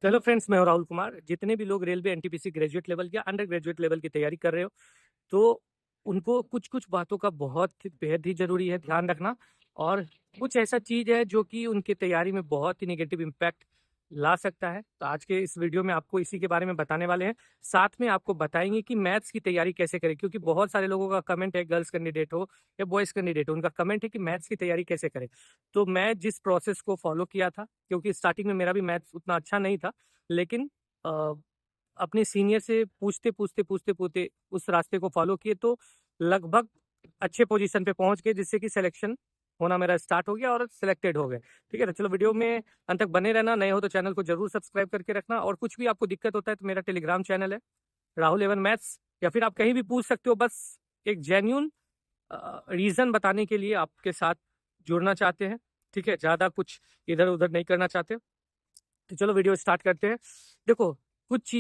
Hello friends, मैं हूं राहुल कुमार। जितने भी लोग रेलवे एनटीपीसी ग्रेजुएट लेवल या अंडर ग्रेजुएट लेवल की तैयारी कर रहे हो, तो उनको कुछ-कुछ बातों का बहुत बेहद ही ज़रूरी है ध्यान रखना। और कुछ ऐसा चीज़ है जो कि उनकी तैयारी में बहुत ही नेगेटिव इम्पैक्ट ला सकता है। तो आज के इस वीडियो में आपको इसी के बारे में बताने वाले हैं। साथ में आपको बताएँगे कि मैथ्स की तैयारी कैसे करें, क्योंकि बहुत सारे लोगों का कमेंट है, गर्ल्स कैंडिडेट हो या बॉयज़ कैंडिडेट हो, उनका कमेंट है कि मैथ्स की तैयारी कैसे करें। तो मैं जिस प्रोसेस को फ़ॉलो किया था, क्योंकि स्टार्टिंग में मेरा भी मैथ्स उतना अच्छा नहीं था, लेकिन अ, अपने सीनियर से पूछते-पूछते उस रास्ते को फ़ॉलो किए तो लगभग अच्छे पोज़ीशन पे पहुँच गए, जिससे कि सिलेक्शन होना मेरा स्टार्ट हो गया और सिलेक्टेड हो गए। ठीक है? तो चलो वीडियो में अंत तक बने रहना। नए हो तो चैनल को ज़रूर सब्सक्राइब करके रखना, और कुछ भी आपको दिक्कत होता है तो मेरा टेलीग्राम चैनल है राहुल एवन मैथ्स, या फिर आप कहीं भी पूछ सकते हो। बस एक जेन्युइन रीज़न बताने के लिए आपके साथ जुड़ना चाहते हैं। ठीक है? ज़्यादा कुछ इधर-उधर नहीं करना चाहते। तो चलो वीडियो स्टार्ट करते हैं। देखो, कुछ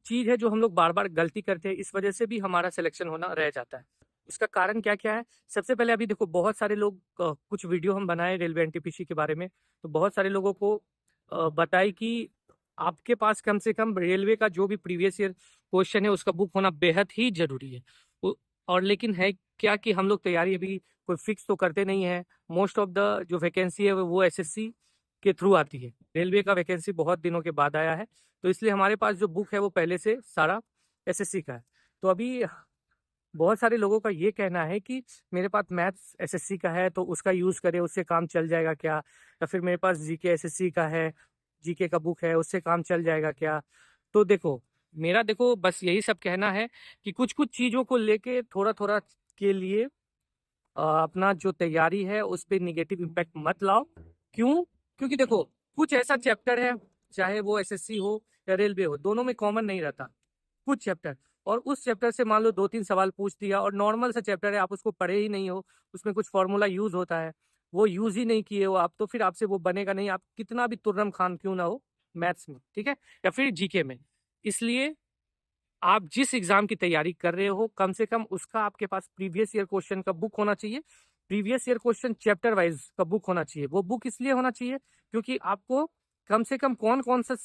चीज़ है जो हम लोग बार-बार गलती करते हैं, इस वजह से भी हमारा सिलेक्शन होना रह जाता है। इसका कारण क्या-क्या है? सबसे पहले अभी देखो, बहुत सारे लोग कुछ वीडियो हम बनाए रेलवे एनटीपीसी के बारे में, तो बहुत सारे लोगों को बताई कि आपके पास कम से कम रेलवे का जो भी प्रीवियस ईयर क्वेश्चन है, उसका बुक होना बेहद ही ज़रूरी है। उ और लेकिन है क्या कि हम लोग तैयारी अभी कोई फिक्स तो करते नहीं हैं। मोस्ट ऑफ द जो वैकेंसी है वो एसएससी के थ्रू आती है। रेलवे का वैकेंसी बहुत दिनों के बाद आया है, तो इसलिए हमारे पास जो बुक है वो पहले से सारा एसएससी का है। तो अभी बहुत सारे लोगों का ये कहना है कि मेरे पास मैथ्स एसएससी का है तो उसका यूज़ करें, उससे काम चल जाएगा क्या? या फिर मेरे पास जीके एसएससी का है, जीके का बुक है, उससे काम चल जाएगा क्या? तो देखो, मेरा देखो बस यही सब कहना है कि कुछ-कुछ चीज़ों को लेके थोड़ा-थोड़ा के लिए अपना जो तैयारी है उस पे नेगेटिव इम्पैक्ट मत लाओ। क्यों? क्योंकि देखो, कुछ ऐसा चैप्टर है, चाहे वो एसएससी हो या रेलवे हो, दोनों में कॉमन नहीं रहता। कुछ चैप्टर, और उस चैप्टर से मान लो 2-3 सवाल पूछ दिया, और नॉर्मल सा चैप्टर है, आप उसको पढ़े ही नहीं हो, उसमें कुछ फ़ॉर्मूला यूज़ होता है, वो यूज़ ही नहीं किए हो आप, तो फिर आपसे वो बनेगा नहीं, आप कितना भी तुर्रम खान क्यों ना हो मैथ्स में, ठीक है? या फिर जीके में। इसलिए आप जिस एग्ज़ाम की तैयारी कर रहे हो, कम से कम उसका आपके पास प्रीवियस ईयर क्वेश्चन का बुक होना चाहिए। Previous year question chapter wise का बुक होना चाहिए। वो बुक इसलिए होना चाहिए क्योंकि आपको कम से कम कौन-कौन सा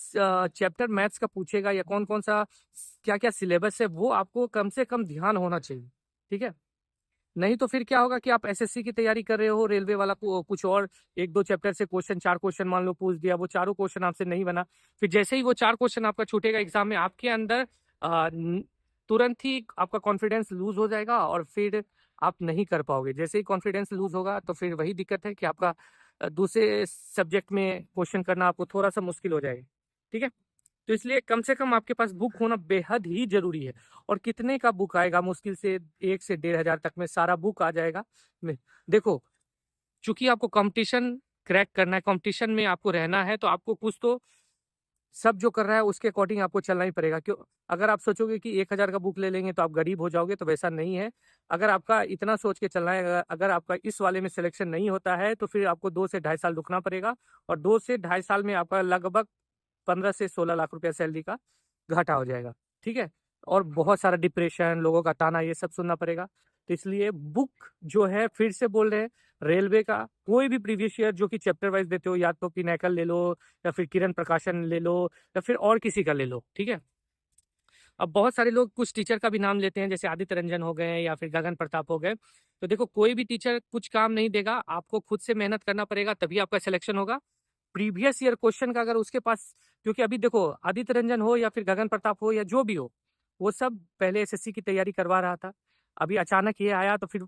चैप्टर मैथ्स का पूछेगा, या कौन-कौन सा क्या-क्या सिलेबस है, वो आपको कम से कम ध्यान होना चाहिए। ठीक है? नहीं तो फिर क्या होगा कि आप एसएससी की तैयारी कर रहे हो, रेलवे वाला को कुछ और 1-2 चैप्टर से क्वेश्चन, 4 क्वेश्चन मान लो पूछ दिया, वो चारों क्वेश्चन आपसे नहीं बना। फिर जैसे ही वो 4 क्वेश्चन आपका छूटेगा एग्ज़ाम में, आपके अंदर तुरंत ही आपका कॉन्फिडेंस लूज़ हो जाएगा, और फिर आप नहीं कर पाओगे। जैसे ही कॉन्फिडेंस लूज़ होगा तो फिर वही दिक्कत है कि आपका दूसरे सब्जेक्ट में क्वेश्चन करना आपको थोड़ा-सा मुश्किल हो जाएगा। ठीक है? तो इसलिए कम से कम आपके पास बुक होना बेहद ही ज़रूरी है। और कितने का बुक आएगा? मुश्किल से 1 से 1,500 तक में सारा बुक आ जाएगा। में देखो, चूँकि आपको कॉम्पिटिशन क्रैक करना है, कॉम्पिटिशन में आपको रहना है, तो आपको कुछ तो सब जो कर रहा है उसके अकॉर्डिंग आपको चलना ही पड़ेगा। क्यों? अगर आप सोचोगे कि 1000 का बुक ले लेंगे तो आप गरीब हो जाओगे, तो वैसा नहीं है। अगर आपका इतना सोच के चलना है, अगर आपका इस वाले में सिलेक्शन नहीं होता है, तो फिर आपको 2 से ढाई साल रुकना पड़ेगा, और 2 से ढाई साल में आपका लगभग 15 से 16 लाख रुपया सैलरी का घाटा हो जाएगा। ठीक है? और बहुत सारा डिप्रेशन, लोगों का ताना, ये सब सुनना पड़ेगा। तो इसलिए बुक जो है, फिर से बोल रहे हैं, रेलवे का कोई भी प्रीवियस ईयर जो कि चैप्टर वाइज़ देते हो, या तो पिनाकल ले लो, या फिर किरण प्रकाशन ले लो, या फिर और किसी का ले लो। ठीक है? अब बहुत सारे लोग कुछ टीचर का भी नाम लेते हैं, जैसे आदित्य रंजन हो गए या फिर गगन प्रताप हो गए। तो देखो, कोई भी टीचर कुछ काम नहीं देगा, आपको खुद से मेहनत करना पड़ेगा, तभी आपका सिलेक्शन होगा। प्रीवियस ईयर क्वेश्चन का अगर उसके पास, क्योंकि अभी देखो, आदित्य रंजन हो या फिर गगन प्रताप हो या जो भी हो, वो सब पहले एसएससी की तैयारी करवा रहा था। अभी अचानक ये आया तो फिर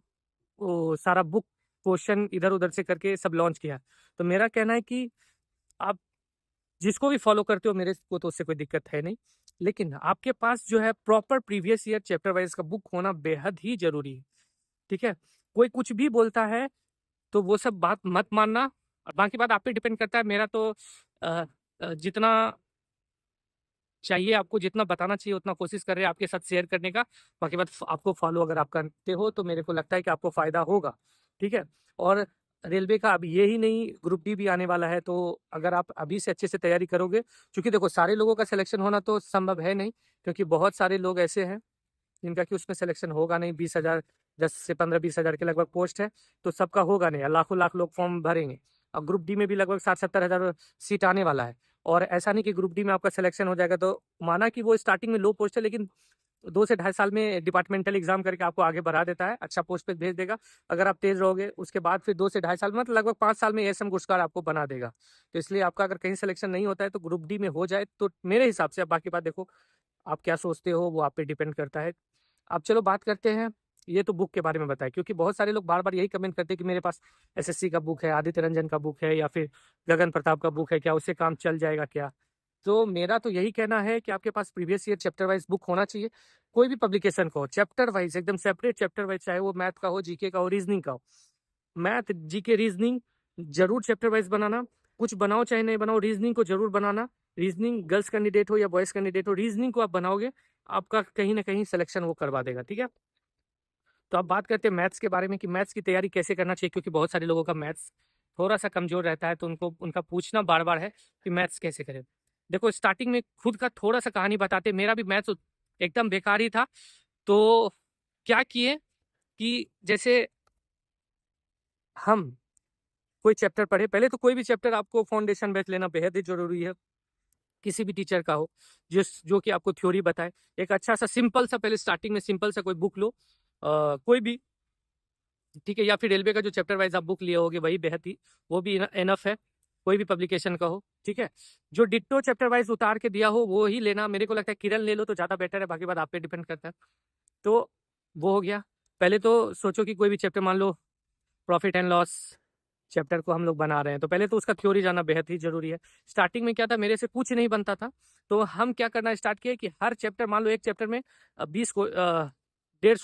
वो सारा बुक क्वेश्चन इधर-उधर से करके सब लॉन्च किया। तो मेरा कहना है कि आप जिसको भी फॉलो करते हो, मेरे को तो उससे कोई दिक्कत है नहीं। लेकिन आपके पास जो है proper previous year chapter wise का बुक होना बेहद ही ज़रूरी है। ठीक है? कोई कुछ भी बोलता है तो वो सब बात मत मानना, और बाकी बात आप पे डिपेंड करता है। मेरा तो अ जितना चाहिए आपको, जितना बताना चाहिए उतना कोशिश कर रहे हैं आपके साथ शेयर करने का। बाकी बात आपको फॉलो अगर आप करते हो तो मेरे को लगता है कि आपको फ़ायदा होगा। ठीक है? और रेलवे का अब ये ही नहीं, ग्रुप डी भी आने वाला है, तो अगर आप अभी से अच्छे से तैयारी करोगे, क्योंकि देखो, सारे लोगों का सिलेक्शन होना तो संभव है नहीं, क्योंकि बहुत सारे लोग ऐसे हैं जिनका कि उसमें सिलेक्शन होगा नहीं। 20,000, 10 से 15-20,000 के लगभग पोस्ट है, तो सबका होगा नहीं, लाखों लाख लोग फॉर्म भरेंगे। और ग्रुप डी में भी लगभग 60-70 हज़ार सीट आने वाला है, और ऐसा नहीं कि ग्रुप डी में आपका सिलेक्शन हो जाएगा तो माना कि वो स्टार्टिंग में लो पोस्ट है, लेकिन 2 से ढाई साल में डिपार्टमेंटल एग्जाम करके आपको आगे बढ़ा देता है, अच्छा पोस्ट पे भेज देगा। अगर आप तेज रहोगे उसके बाद फिर 2 से ढाई साल में मतलब लगभग 5 साल में एएसएम गुस्कार आपको बना देगा। तो इसलिए आपका अगर कहीं सिलेक्शन नहीं होता है तो ग्रुप डी में हो जाए तो मेरे हिसाब से, अब बाकी बात देखो आप क्या सोचते हो वो आप पे डिपेंड करता है। अब चलो बात करते हैं, ये तो बुक के बारे में बताया, क्योंकि बहुत सारे लोग बार बार यही कमेंट करते हैं कि मेरे पास एसएससी का बुक है, आदित्य रंजन का बुक है, या फिर गगन प्रताप का बुक है, क्या उससे काम चल जाएगा क्या? तो मेरा तो यही कहना है कि आपके पास previous year chapter wise book होना चाहिए। कोई भी पब्लिकेशन का हो, चैप्टर वाइज एकदम सेपरेट चैप्टर वाइज, चाहे वो मैथ का हो, जीके का हो, रीजनिंग का हो। मैथ, जीके, रीजनिंग जरूर चैप्टर वाइज बनाना। कुछ बनाओ चाहे नहीं बनाओ, रीजनिंग को जरूर बनाना। रीजनिंग गर्ल्स कैंडिडेट हो या बॉयज कैंडिडेट हो, रीजनिंग को आप बनाओगे, आपका कहीं ना कहीं सिलेक्शन वो करवा देगा। ठीक है, तो अब बात करते हैं मैथ्स के बारे में कि मैथ्स की तैयारी कैसे करना चाहिए, क्योंकि बहुत सारे लोगों का मैथ्स थोड़ा सा कमजोर रहता है, तो उनको उनका पूछना बार बार है कि मैथ्स कैसे करें। देखो स्टार्टिंग में खुद का थोड़ा सा कहानी बताते, मेरा भी मैथ्स एकदम बेकार ही था। तो क्या किए कि जैसे हम कोई चैप्टर पढ़े, पहले तो कोई भी चैप्टर आपको फाउंडेशन बैच लेना बेहद ही जरूरी है, किसी भी टीचर का हो जो कि आपको थ्योरी बताए। एक अच्छा सा सिंपल सा, पहले स्टार्टिंग में सिंपल सा कोई बुक लो, कोई भी, ठीक है, या फिर रेलवे का जो चैप्टर वाइज आप बुक लिए होगे वही बेहद ही, वो भी एनफ है, कोई भी पब्लिकेशन का हो। ठीक है, जो डिट्टो चैप्टर वाइज उतार के दिया हो वो ही लेना, मेरे को लगता है किरण ले लो तो ज़्यादा बेटर है, बाकी बात आप पे डिपेंड करता है। तो वो हो गया। पहले तो सोचो कि कोई भी चैप्टर, मान लो प्रॉफिट एंड लॉस चैप्टर को हम लोग बना रहे हैं, तो पहले तो उसका थ्योरी जानना बेहद ही जरूरी है। स्टार्टिंग में क्या था, मेरे से कुछ नहीं बनता था, तो हम क्या करना स्टार्ट किए कि हर चैप्टर, मान लो एक चैप्टर में 150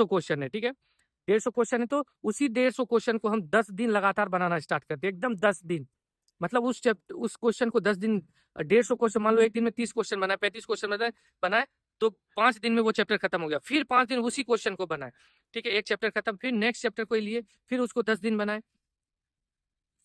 क्वेश्चन है, ठीक है, 150 क्वेश्चन है, तो उसी 150 क्वेश्चन को हम 10 दिन लगातार बनाना स्टार्ट करते हैं, एकदम 10 दिन। मतलब उस क्वेश्चन को 10 दिन, 150 क्वेश्चन, मान लो एक दिन में 30 क्वेश्चन बनाए, 35 क्वेश्चन बनाए, तो 5 दिन में वो चैप्टर खत्म हो गया। फिर 5 दिन उसी क्वेश्चन को बनाए, ठीक है, एक चैप्टर खत्म, फिर नेक्स्ट चैप्टर को लिए, फिर उसको 10 दिन बनाए,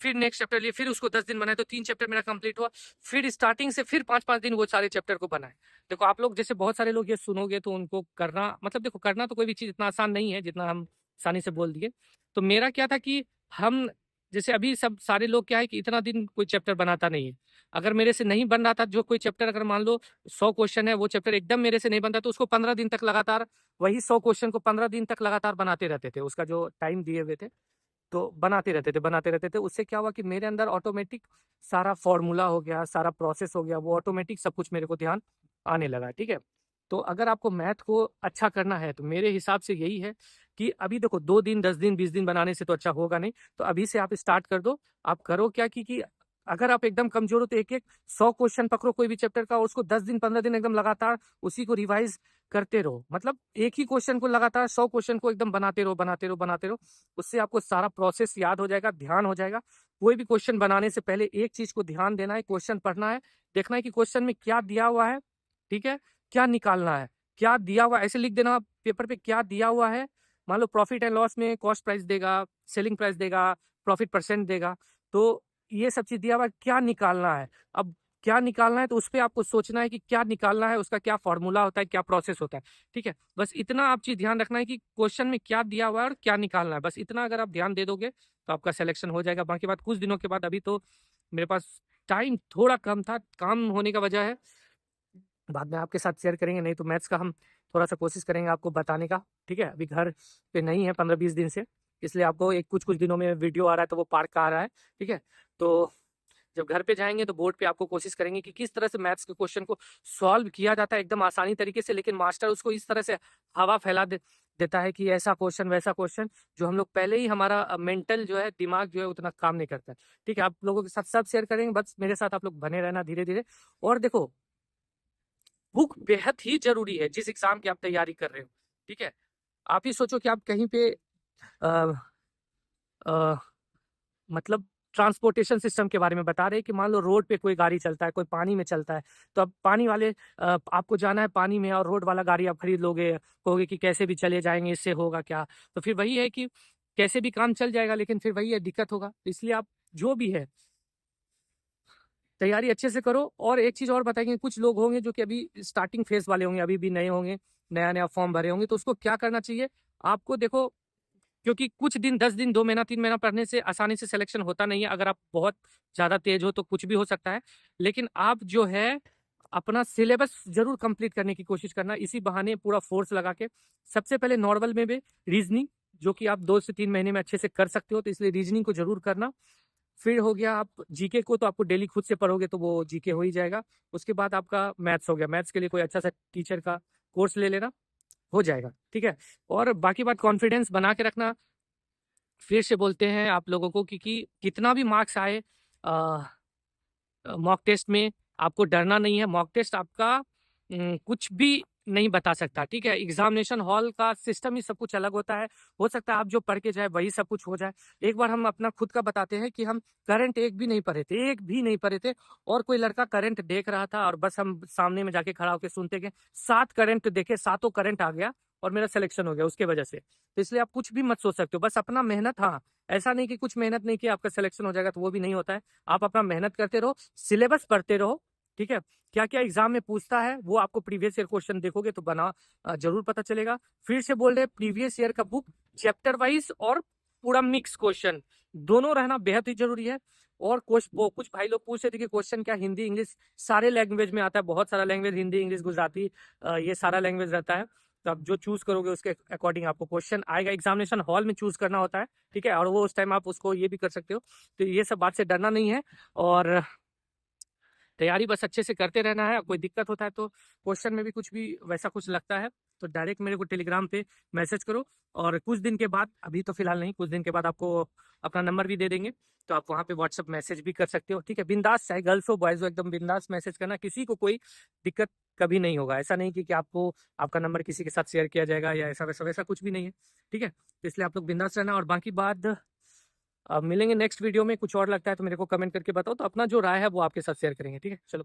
फिर नेक्स्ट चैप्टर लिए, फिर उसको 10 दिन बनाए, तो 3 चैप्टर मेरा कंप्लीट हुआ। फिर स्टार्टिंग से फिर 5-5 दिन वो सारे चैप्टर को बनाए। देखो आप लोग जैसे बहुत सारे लोग ये सुनोगे तो उनको करना, मतलब देखो करना तो कोई भी चीज़ इतना आसान नहीं है जितना हम आसानी से बोल दिए। तो मेरा क्या था कि हम जैसे अभी सब सारे लोग क्या है कि इतना दिन कोई चैप्टर बनाता नहीं है। अगर मेरे से नहीं बन रहा था जो कोई चैप्टर, अगर मान लो 100 क्वेश्चन है, वो चैप्टर एकदम मेरे से नहीं बनता, तो उसको 15 दिन तक लगातार, वही 100 क्वेश्चन को 15 दिन तक लगातार बनाते रहते थे, उसका जो टाइम दिए हुए थे, तो बनाते रहते थे। उससे क्या हुआ कि मेरे अंदर ऑटोमेटिक सारा फॉर्मूला हो गया, सारा प्रोसेस हो गया, वो ऑटोमेटिक सब कुछ मेरे को ध्यान आने लगा। ठीक है, तो अगर आपको मैथ को अच्छा करना है तो मेरे हिसाब से यही है कि अभी देखो 2 दिन, 10 दिन, 20 दिन बनाने से तो अच्छा होगा नहीं, तो अभी से आप स्टार्ट कर दो। आप करो क्या कि अगर आप एकदम कमजोर हो तो एक एक 100 क्वेश्चन पकड़ो कोई भी चैप्टर का, और उसको 10 दिन, 15 दिन एकदम लगातार उसी को रिवाइज करते रहो। मतलब एक ही क्वेश्चन को लगातार 100 क्वेश्चन को एकदम बनाते रहो। उससे आपको सारा प्रोसेस याद हो जाएगा, ध्यान हो जाएगा। कोई भी क्वेश्चन बनाने से पहले एक चीज को ध्यान देना है, क्वेश्चन पढ़ना है, देखना है कि क्वेश्चन में क्या दिया हुआ है, ठीक है, क्या निकालना है, क्या दिया हुआ, ऐसे लिख देना पेपर पे क्या दिया हुआ है। मान लो प्रॉफिट एंड लॉस में कॉस्ट प्राइस देगा, सेलिंग प्राइस देगा, प्रॉफिट परसेंट देगा, तो ये सब चीज दिया हुआ है, क्या निकालना है। अब क्या निकालना है तो उस पर आपको सोचना है कि क्या निकालना है, उसका क्या फॉर्मूला होता है, क्या प्रोसेस होता है। ठीक है, बस इतना आप चीज ध्यान रखना है कि क्वेश्चन में क्या दिया हुआ है और क्या निकालना है, बस इतना अगर आप ध्यान दे दोगे तो आपका सिलेक्शन हो जाएगा। बाकी बात कुछ दिनों के बाद, अभी तो मेरे पास टाइम थोड़ा कम था, काम होने का वजह है, बाद में आपके साथ शेयर करेंगे, नहीं तो मैथ्स का हम थोड़ा सा कोशिश करेंगे आपको बताने का। ठीक है, अभी घर पे नहीं है 15-20 दिन से, इसलिए आपको एक कुछ कुछ दिनों में वीडियो आ रहा है, तो वो पार्क का आ रहा है। ठीक है, तो जब घर पे जाएंगे तो बोर्ड पे आपको कोशिश करेंगे कि किस तरह से मैथ्स के क्वेश्चन को सॉल्व किया जाता है एकदम आसानी तरीके से, लेकिन मास्टर उसको इस तरह से हवा फैला देता है कि ऐसा क्वेश्चन वैसा क्वेश्चन, जो हम लोग पहले ही हमारा मेंटल जो है, दिमाग जो है उतना काम नहीं करता है। ठीक है, आप लोगों के साथ सब शेयर करेंगे, बस मेरे साथ आप लोग बने रहना धीरे धीरे। और देखो बुक बेहद ही जरूरी है जिस एग्जाम की आप तैयारी कर रहे हो। ठीक है, आप ही सोचो कि आप कहीं पे आ, आ, मतलब ट्रांसपोर्टेशन सिस्टम के बारे में बता रहे हैं कि मान लो रोड पे कोई गाड़ी चलता है, कोई पानी में चलता है, तो अब पानी वाले आपको जाना है पानी में, और रोड वाला गाड़ी आप खरीद लोगे, कहोगे कि कैसे भी चले जाएंगे, इससे होगा क्या। तो फिर वही है कि कैसे भी काम चल जाएगा, लेकिन फिर वही है, दिक्कत होगा। तो इसलिए आप जो भी है तैयारी अच्छे से करो। और एक चीज और बताएंगे, कुछ लोग होंगे जो कि अभी स्टार्टिंग फेज वाले होंगे, अभी भी नए होंगे, नया नया फॉर्म भरे होंगे, तो उसको क्या करना चाहिए आपको। देखो क्योंकि कुछ दिन 10 दिन 2 महीना 3 महीना पढ़ने से आसानी से सिलेक्शन होता नहीं है। अगर आप बहुत ज़्यादा तेज हो तो कुछ भी हो सकता है, लेकिन आप जो है अपना सिलेबस जरूर कंप्लीट करने की कोशिश करना। इसी बहाने पूरा फोर्स लगा के सबसे पहले नॉर्मल में भी रीजनिंग, जो कि आप 2 से 3 महीने में अच्छे से कर सकते हो, तो इसलिए रीजनिंग को जरूर करना। फिर हो गया आप जीके को, तो आपको डेली खुद से पढ़ोगे तो वो जीके हो ही जाएगा। उसके बाद आपका मैथ्स हो गया, मैथ्स के लिए कोई अच्छा सा टीचर का कोर्स ले लेना, हो जाएगा, ठीक है। और बाकी बात कॉन्फिडेंस बना के रखना। फिर से बोलते हैं आप लोगों को कि कितना भी मार्क्स आए मॉक टेस्ट में, आपको डरना नहीं है। मॉक टेस्ट आपका कुछ भी नहीं बता सकता, ठीक है। एग्जामिनेशन हॉल का सिस्टम ही सब कुछ अलग होता है। हो सकता है आप जो पढ़ के जाए वही सब कुछ हो जाए। एक बार हम अपना खुद का बताते हैं कि हम करंट एक भी नहीं पढ़े थे, एक भी नहीं पढ़े थे, और कोई लड़का करंट देख रहा था और बस हम सामने में जाके खड़ा होकर सुनते गए। 7 करंट देखे, 7 करंट आ गया और मेरा सिलेक्शन हो गया उसके वजह से। तो इसलिए आप कुछ भी मत सोच सकते हो, बस अपना मेहनत। हाँ, ऐसा नहीं कि कुछ मेहनत नहीं की आपका सिलेक्शन हो जाएगा, तो वो भी नहीं होता है। आप अपना मेहनत करते रहो, सिलेबस पढ़ते रहो, ठीक है। क्या क्या एग्जाम में पूछता है वो आपको प्रीवियस ईयर क्वेश्चन देखोगे तो बना जरूर पता चलेगा। फिर से बोल रहे, प्रीवियस ईयर का बुक चैप्टर वाइज और पूरा मिक्स क्वेश्चन दोनों रहना बेहद ही जरूरी है। और कुछ भाई लोग पूछ रहे थे कि क्वेश्चन क्या हिंदी इंग्लिश सारे लैंग्वेज में आता है। बहुत सारा लैंग्वेज, हिंदी इंग्लिश गुजराती, ये सारा लैंग्वेज रहता है। तो आप जो चूज करोगे उसके अकॉर्डिंग आपको क्वेश्चन आएगा। एग्जामिनेशन हॉल में चूज करना होता है, ठीक है। और वो उस टाइम आप उसको ये भी कर सकते हो। तो ये सब बात से डरना नहीं है, और तैयारी बस अच्छे से करते रहना है। कोई दिक्कत होता है तो क्वेश्चन में भी कुछ भी वैसा कुछ लगता है तो डायरेक्ट मेरे को टेलीग्राम पे मैसेज करो। और कुछ दिन के बाद, अभी तो फिलहाल नहीं, कुछ दिन के बाद आपको अपना नंबर भी दे देंगे, तो आप वहाँ पे व्हाट्सअप मैसेज भी कर सकते हो, ठीक है। बिंदास, चाहे गर्ल्स हो बॉयज हो, एकदम बिंदास मैसेज करना। किसी को कोई दिक्कत कभी नहीं होगा। ऐसा नहीं कि आपको आपका नंबर किसी के साथ शेयर किया जाएगा या ऐसा वैसा वैसा कुछ भी नहीं है, ठीक है। तो इसलिए आप लोग बिंदास रहना। और बाकी बात, अब मिलेंगे नेक्स्ट वीडियो में। कुछ और लगता है तो मेरे को कमेंट करके बताओ, तो अपना जो राय है वो आपके साथ शेयर करेंगे, ठीक है। चलो।